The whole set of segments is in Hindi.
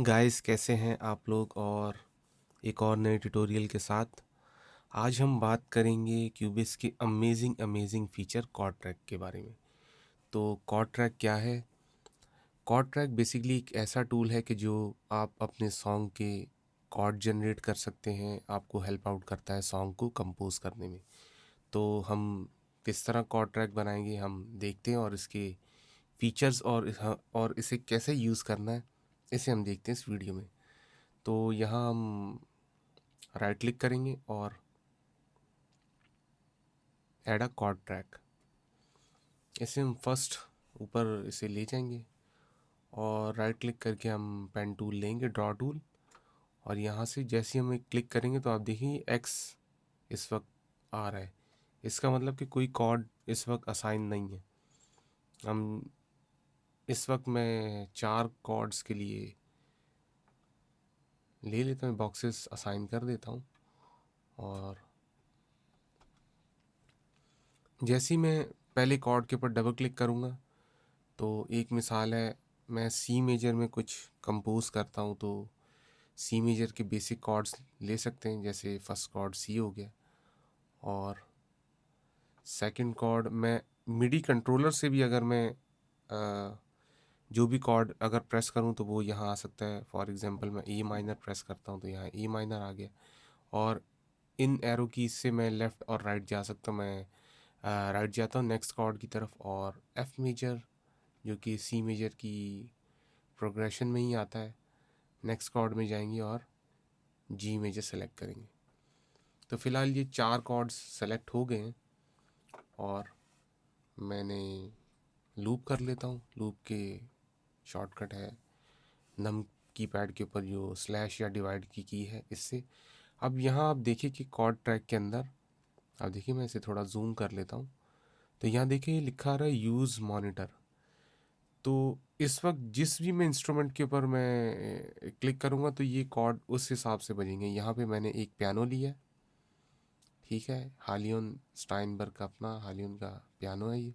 गाइस कैसे हैं आप लोग और एक और नए ट्यूटोरियल के साथ आज हम बात करेंगे क्यूबिस के amazing amazing feature chord track के बारे में। तो कॉर्ड ट्रैक क्या है? कॉर्ड ट्रैक बेसिकली एक ऐसा टूल है कि जो आप अपने सॉन्ग के कॉर्ड जनरेट कर सकते हैं, आपको हेल्प आउट करता है सॉन्ग को कंपोज करने में। तो हम किस तरह कॉर्ड ट्रैक बनाएंगे हम देखते हैं, और इसके फीचर्स और इसे कैसे यूज़ करना है इसे हम देखते हैं इस वीडियो में। तो यहाँ हम राइट क्लिक करेंगे और ऐड अ कॉर्ड ट्रैक, इसे हम फर्स्ट ऊपर इसे ले जाएंगे और राइट क्लिक करके हम पेन टूल लेंगे, ड्रॉ टूल, और यहाँ से जैसे ही हम क्लिक करेंगे तो आप देखेंगे एक्स इस वक्त आ रहा है। इसका मतलब कि कोई कॉर्ड इस वक्त असाइन नहीं है। हम इस वक्त मैं 4 कॉर्ड्स के लिए ले लेता हूँ, बॉक्सेस असाइन कर देता हूँ। और जैसे ही मैं पहले कॉर्ड के ऊपर डबल क्लिक करूँगा तो एक मिसाल है, मैं सी मेजर में कुछ कंपोज करता हूँ तो सी मेजर के बेसिक कॉर्ड्स ले सकते हैं, जैसे फर्स्ट कॉर्ड सी हो गया, और सेकंड कॉर्ड मैं मिडी कंट्रोलर से भी अगर मैं जो भी कॉर्ड अगर प्रेस करूँ तो वो यहाँ आ सकता है। फॉर एग्जांपल मैं ई माइनर प्रेस करता हूँ तो यहाँ ई माइनर आ गया, और इन एरो की से मैं लेफ़्ट और राइट जा सकता हूँ। मैं राइट जाता हूँ नेक्स्ट कॉर्ड की तरफ, और एफ़ मेजर जो कि सी मेजर की प्रोग्रेशन में ही आता है, नेक्स्ट कॉर्ड में जाएंगे और जी मेजर सेलेक्ट करेंगे। तो फ़िलहाल ये 4 कॉर्ड्स सेलेक्ट हो गए हैं, और मैंने लूप कर लेता हूँ। लूप के शॉर्टकट है नम कीपैड के ऊपर जो स्लैश या डिवाइड की है, इससे। अब यहाँ आप देखिए कि कॉर्ड ट्रैक के अंदर, अब देखिए मैं इसे थोड़ा जूम कर लेता हूँ, तो यहाँ देखिए लिखा रहा है यूज़ मॉनिटर। तो इस वक्त जिस भी मैं इंस्ट्रूमेंट के ऊपर मैं क्लिक करूँगा तो ये कॉर्ड उस हिसाब से बजेंगे। यहाँ पे मैंने एक पियानो लिया, ठीक है, हालियन स्टाइनबर्ग का, अपना हालियन का पियानो है ये,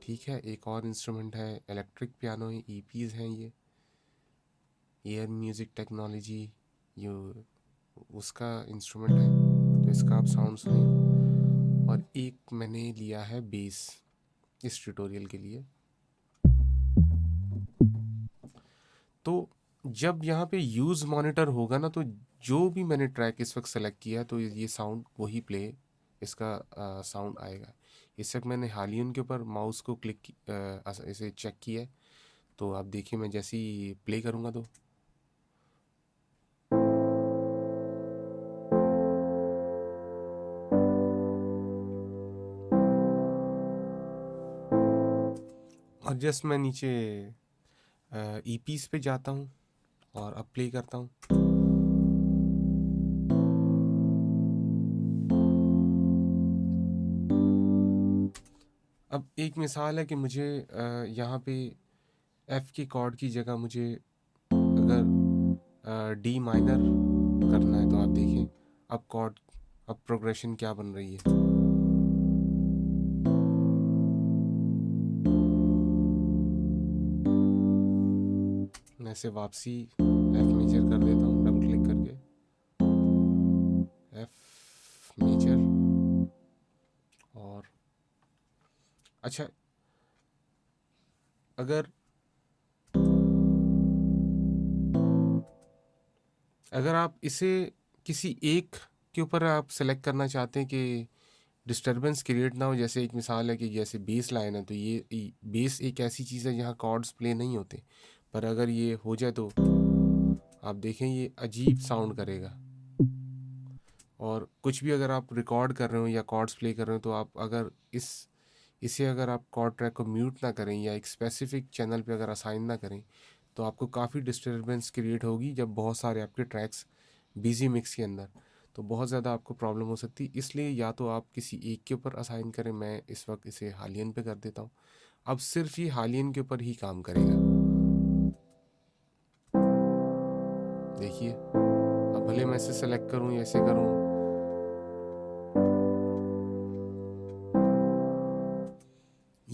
ठीक है। एक और इंस्ट्रूमेंट है, इलेक्ट्रिक पियानो है, ईपीज़ हैं ये, एयर म्यूज़िक टेक्नोलॉजी, ये उसका इंस्ट्रूमेंट है, तो इसका आप साउंड सुनिए। और एक मैंने लिया है बेस इस ट्यूटोरियल के लिए। तो जब यहाँ पे यूज़ मॉनिटर होगा ना, तो जो भी मैंने ट्रैक इस वक्त सेलेक्ट किया तो ये साउंड वही प्ले, इसका साउंड आएगा। इस वक्त मैंने हालियन के ऊपर माउस को इसे चेक किया है, तो आप देखिए मैं जैसे ही प्ले करूँगा तो और जस्ट मैं नीचे ईपीस पे जाता हूँ और अब प्ले करता हूँ। अब एक मिसाल है कि मुझे यहाँ पे एफ़ की कॉर्ड की जगह मुझे अगर डी माइनर करना है तो आप देखिए अब कॉर्ड, अब प्रोग्रेशन क्या बन रही है। मैं इसे वापसी एफ मेजर कर देता हूँ डबल क्लिक करके, एफ मेजर। और अच्छा, अगर अगर आप इसे किसी एक के ऊपर आप सेलेक्ट करना चाहते हैं कि डिस्टरबेंस क्रिएट ना हो, जैसे एक मिसाल है कि जैसे बेस लाइन है, तो ये बेस एक ऐसी चीज़ है जहाँ कॉर्ड्स प्ले नहीं होते, पर अगर ये हो जाए तो आप देखें ये अजीब साउंड करेगा। और कुछ भी अगर आप रिकॉर्ड कर रहे हो या कॉर्ड्स प्ले कर रहे हो तो आप अगर इसे अगर आप कॉर्ड ट्रैक को म्यूट ना करें या एक स्पेसिफिक चैनल पे अगर असाइन ना करें तो आपको काफ़ी डिस्टरबेंस क्रिएट होगी। जब बहुत सारे आपके ट्रैक्स बिजी मिक्स के अंदर, तो बहुत ज़्यादा आपको प्रॉब्लम हो सकती है। इसलिए या तो आप किसी एक के ऊपर असाइन करें, मैं इस वक्त इसे हालियन पे कर देता हूँ। अब सिर्फ ये हालियन के ऊपर ही काम करेगा, देखिए। अब भले मैं इसे सेलेक्ट करूँ या ऐसे करूँ,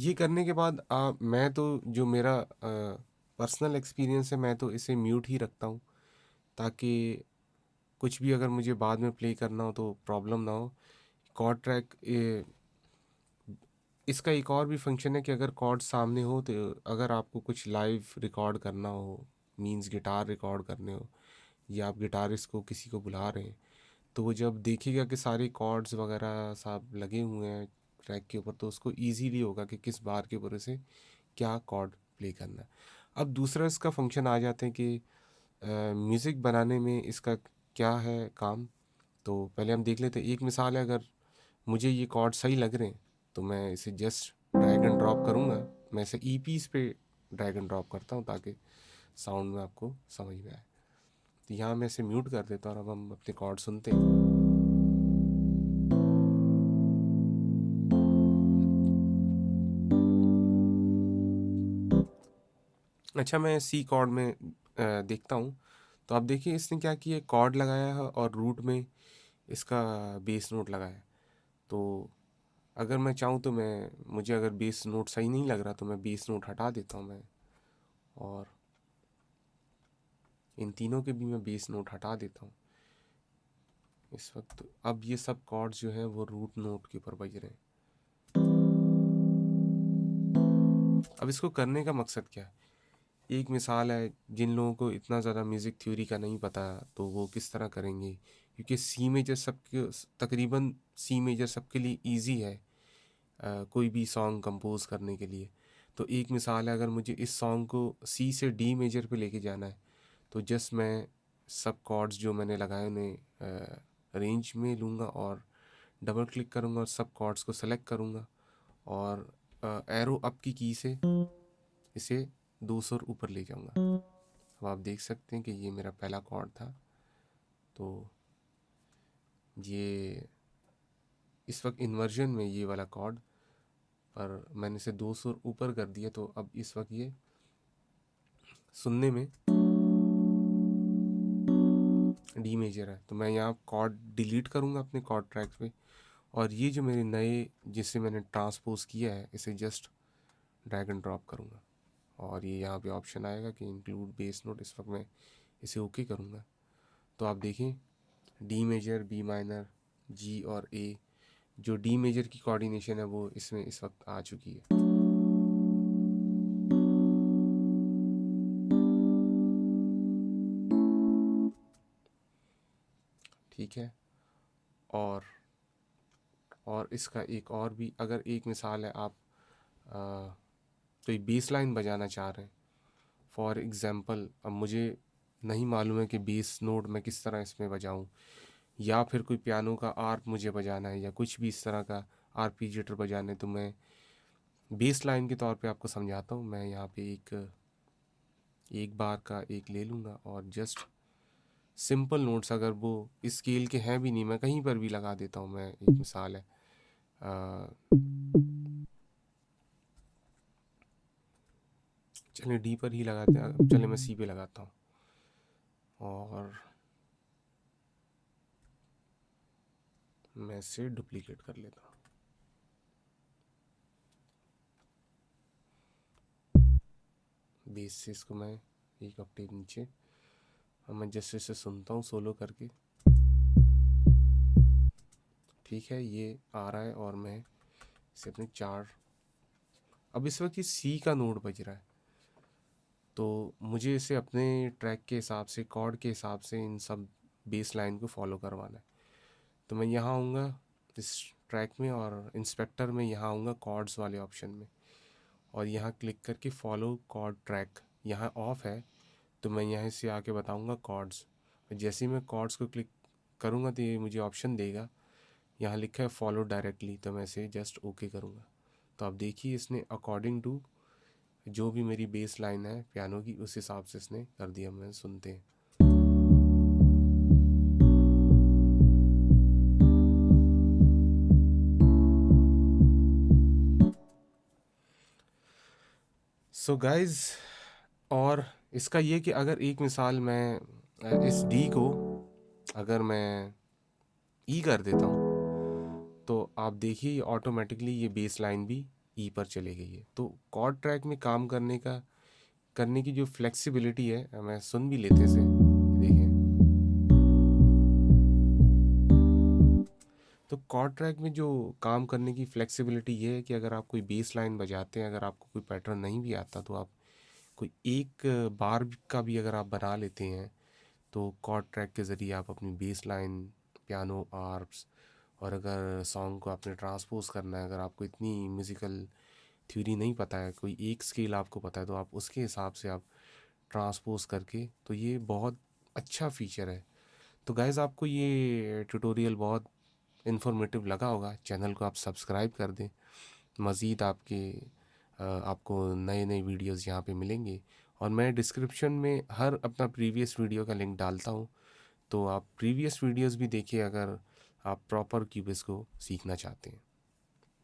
ये करने के बाद मैं तो जो मेरा पर्सनल एक्सपीरियंस है, मैं तो इसे म्यूट ही रखता हूँ, ताकि कुछ भी अगर मुझे बाद में प्ले करना हो तो प्रॉब्लम ना हो। कॉर्ड ट्रैक इसका एक और भी फंक्शन है कि अगर कॉर्ड सामने हो तो अगर आपको कुछ लाइव रिकॉर्ड करना हो, मींस गिटार रिकॉर्ड करने हो, या आप गिटारिस्ट को किसी को बुला रहे हैं, तो वो जब देखेगा कि सारे कॉर्ड्स वगैरह सब लगे हुए हैं ट्रैक के ऊपर, तो उसको इजीली होगा कि किस बार के ऊपर से क्या कॉर्ड प्ले करना है। अब दूसरा इसका फंक्शन आ जाते हैं कि म्यूज़िक बनाने में इसका क्या है काम। तो पहले हम देख लेते हैं। एक मिसाल है, अगर मुझे ये कॉर्ड सही लग रहे हैं तो मैं इसे जस्ट ड्रैग एंड ड्रॉप करूँगा। मैं इसे ईपीस पे ड्रैग एंड ड्रॉप करता हूँ ताकि साउंड में आपको समझ में आए। तो यहाँ मैं इसे म्यूट कर देता हूँ और अब हम अपने कॉर्ड सुनते हैं। अच्छा, मैं सी कॉर्ड में देखता हूँ। तो आप देखिए इसने क्या किया, कॉर्ड लगाया है और रूट में इसका बेस नोट लगाया है। तो अगर मैं चाहूँ तो मुझे अगर बेस नोट सही नहीं लग रहा तो मैं बेस नोट हटा देता हूँ मैं, और इन तीनों के भी मैं बेस नोट हटा देता हूँ इस वक्त। अब ये सब कॉर्ड्स जो हैं वो रूट नोट के ऊपर बज रहे हैं। अब इसको करने का मकसद क्या है? एक मिसाल है, जिन लोगों को इतना ज़्यादा म्यूज़िक थ्योरी का नहीं पता तो वो किस तरह करेंगे, क्योंकि सी मेजर सबके तकरीबन सी मेजर सबके लिए इजी है कोई भी सॉन्ग कंपोज करने के लिए। तो एक मिसाल है, अगर मुझे इस सॉन्ग को सी से डी मेजर पे लेके जाना है तो जस्ट मैं सब कॉर्ड्स जो मैंने लगाए उन्हें रेंज में लूँगा और डबल क्लिक करूँगा और सब कॉर्ड्स को सेलेक्ट करूँगा और एरो अप की से इसे 2 सुर ऊपर ले जाऊँगा। अब आप देख सकते हैं कि ये मेरा पहला कॉर्ड था। तो ये इस वक्त इन्वर्जन में ये वाला कॉर्ड, पर मैंने इसे 2 सुर ऊपर कर दिया, तो अब इस वक्त ये सुनने में डी मेजर है। तो मैं यहाँ कॉर्ड डिलीट करूँगा अपने कॉर्ड ट्रैक पे, और ये जो मेरे नए जिसे मैंने ट्रांसपोज किया है इसे जस्ट ड्रैग एंड ड्रॉप करूँगा और ये यहाँ पे ऑप्शन आएगा कि इंक्लूड बेस नोट। इस वक्त मैं इसे ओके करूँगा। तो आप देखें डी मेजर, बी माइनर, जी और ए, जो डी मेजर की कोऑर्डिनेशन है वो इसमें इस वक्त आ चुकी है। ठीक है। और इसका एक और भी अगर एक मिसाल है, आप कोई बेस लाइन बजाना चाह रहे हैं फॉर एग्ज़ाम्पल। अब मुझे नहीं मालूम है कि बेस नोट मैं किस तरह इसमें बजाऊं, या फिर कोई पियानो का आर्प मुझे बजाना है या कुछ भी इस तरह का आर्पीजिएटर बजाना है, तो मैं बेस लाइन के तौर पे आपको समझाता हूँ। मैं यहाँ पे एक बार का एक ले लूँगा और जस्ट सिंपल नोट्स, अगर वो स्केल के हैं भी नहीं, मैं कहीं पर भी लगा देता हूँ। मैं एक मिसाल है, चलिए डी पर ही लगाते हैं। अब चलिए मैं सी पे लगाता हूँ और मैं इसे डुप्लीकेट कर लेता हूँ। बेस से इसको मैं एक ऑक्टेव नीचे, अब मैं जैसे इसे सुनता हूँ सोलो करके, ठीक है ये आ रहा है और मैं इसे अपने चार, अब इस वक्त ये सी का नोट बज रहा है, तो मुझे इसे अपने ट्रैक के हिसाब से, कॉर्ड के हिसाब से इन सब बेस लाइन को फॉलो करवाना है। तो मैं यहाँ आऊँगा इस ट्रैक में और इंस्पेक्टर में यहाँ आऊँगा कॉर्ड्स वाले ऑप्शन में, और यहाँ क्लिक करके फॉलो कॉर्ड ट्रैक यहाँ ऑफ है, तो मैं यहाँ से आके बताऊँगा कॉर्ड्स। जैसे ही मैं कॉर्ड्स को क्लिक करूँगा तो ये मुझे ऑप्शन देगा, यहाँ लिखा है फॉलो डायरेक्टली, तो मैं इसे जस्ट ओके करूँगा। तो आप देखिए इसने अकॉर्डिंग टू जो भी मेरी बेस लाइन है पियानो की उस हिसाब से इसने कर दिया। मैं सुनते हैं। सो गाइज, और इसका ये कि अगर एक मिसाल मैं इस डी को अगर मैं ई कर देता हूँ तो आप देखिए ऑटोमेटिकली ये बेस लाइन भी ई पर चले गई है। तो कॉर्ड ट्रैक में काम करने की जो फ्लेक्सिबिलिटी है, मैं सुन भी लेते से, देखें। तो कॉर्ड ट्रैक में जो काम करने की फ्लेक्सिबिलिटी ये है कि अगर आप कोई बेस लाइन बजाते हैं, अगर आपको कोई पैटर्न नहीं भी आता, तो आप कोई एक बार का भी अगर आप बना लेते हैं, तो कॉर्ड ट्रैक के ज़रिए आप अपनी बेस लाइन, पियानो आर्प्स, और अगर सॉन्ग को आपने ट्रांसपोज करना है, अगर आपको इतनी म्यूज़िकल थ्योरी नहीं पता है, कोई एक स्केल आपको पता है, तो आप उसके हिसाब से आप ट्रांसपोज करके, तो ये बहुत अच्छा फीचर है। तो गाइज़, आपको ये ट्यूटोरियल बहुत इन्फॉर्मेटिव लगा होगा। चैनल को आप सब्सक्राइब कर दें। मज़ीद आपको नए नए वीडियोस यहाँ पे मिलेंगे, और मैं डिस्क्रिप्शन में हर अपना प्रीवियस वीडियो का लिंक डालता हूँ, तो आप प्रीवियस वीडियोस भी देखिए अगर आप प्रॉपर क्यूबिस को सीखना चाहते हैं।